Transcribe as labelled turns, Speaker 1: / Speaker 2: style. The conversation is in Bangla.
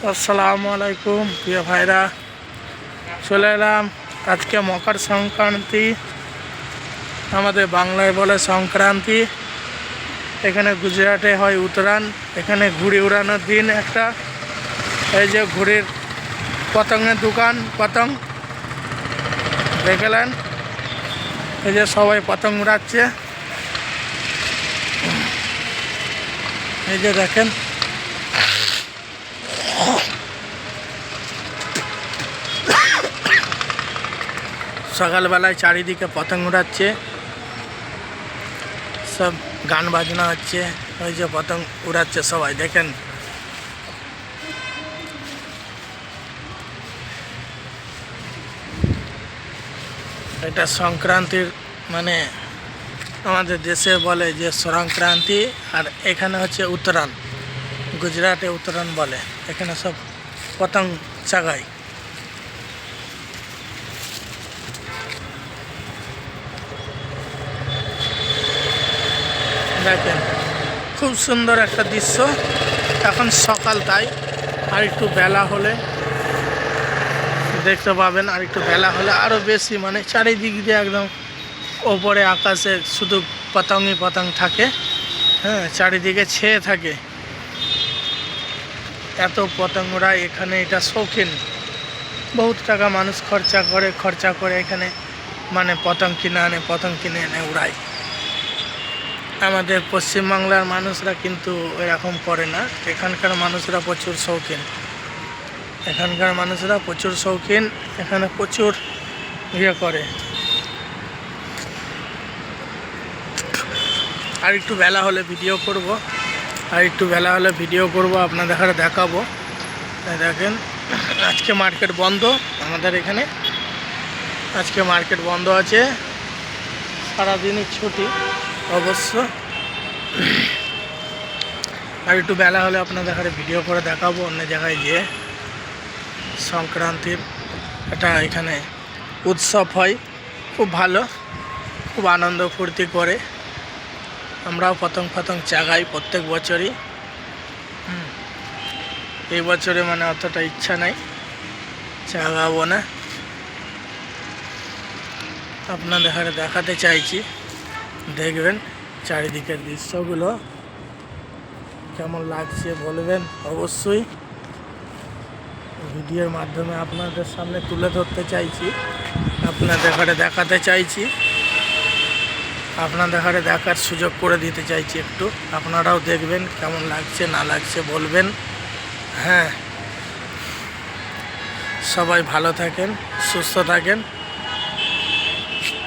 Speaker 1: আসসালামু আলাইকুম প্রিয় ভাইরা, চলে এলাম আজকে মকর সংক্রান্তি, আমাদের বাংলায় বলে সংক্রান্তি। এখানে গুজরাটে হয় উত্তরায়ণ। এখানে ঘুড়ি উড়ানোর দিন একটা। এই যে ঘুড়ির পতঙ্গের দোকান, পতঙ্গ দেখলেন, এই যে সবাই পতঙ্গ উড়াচ্ছে। এই যে দেখেন, সকালবেলায় চারিদিকে পতঙ্গ উড়াচ্ছে, সব গান বাজনা হচ্ছে। ওই যে পতঙ্গ উড়াচ্ছে সবাই, দেখেন। এটা সংক্রান্তির মানে আমাদের দেশে বলে যে সংক্রান্তি, আর এখানে হচ্ছে উত্তরায়ণ। গুজরাটে উত্তরায়ণ বলে। এখানে সব পতঙ্গ চাগায়। দেখেন, খুব সুন্দর একটা দৃশ্য। এখন সকাল, তাই আর একটু বেলা হলে দেখতে পাবেন। আর একটু বেলা হলে আরও বেশি, মানে চারিদিক দিয়ে একদম ওপরে আকাশে শুধু পতঙ্গই পতঙ্গ থাকে। হ্যাঁ, চারিদিকে ছেয়ে থাকে, এত পতঙ্গরা এখানে। এটা শৌখিন, বহুত টাকা মানুষ খরচা করে এখানে মানে পতঙ্গ কিনে আনে, পতঙ্গ কিনে এনে উড়ায়। আমাদের পশ্চিমবাংলার মানুষরা কিন্তু এরকম করে না। এখানকার মানুষরা প্রচুর শৌখিন। এখানে প্রচুর ইয়ে করে। আর একটু বেলা হলে ভিডিও করব, আপনাদের দেখাবো। দেখেন, আজকে মার্কেট বন্ধ আমাদের এখানে। আজকে মার্কেট বন্ধ আছে, সারাদিনই ছুটি অবশ্য। আর একটু বেলা হলে আপনাদের ভিডিও করে দেখাবো অন্য জায়গায় গিয়ে। সংক্রান্তির একটা এখানে উৎসব হয়, খুব ভালো, খুব আনন্দ ফুর্তি করে। আমরাও পতঙ্গ চাগাই প্রত্যেক বছরই। এই বছরে মানে অতটা ইচ্ছা নাই, চাগাবো না। আপনাদের দেখাতে চাইছি, দেখবেন চারিদিকের দৃশ্যগুলো কেমন লাগছে বলবেন অবশ্যই। ভিডিওর মাধ্যমে আপনাদের সামনে তুলে ধরতে চাইছি, আপনাদের দেখাতে চাইছি, আপনাদের দেখার সুযোগ করে দিতে চাইছি একটু। আপনারাও দেখবেন কেমন লাগছে না লাগছে বলবেন। হ্যাঁ, সবাই ভালো থাকেন, সুস্থ থাকেন।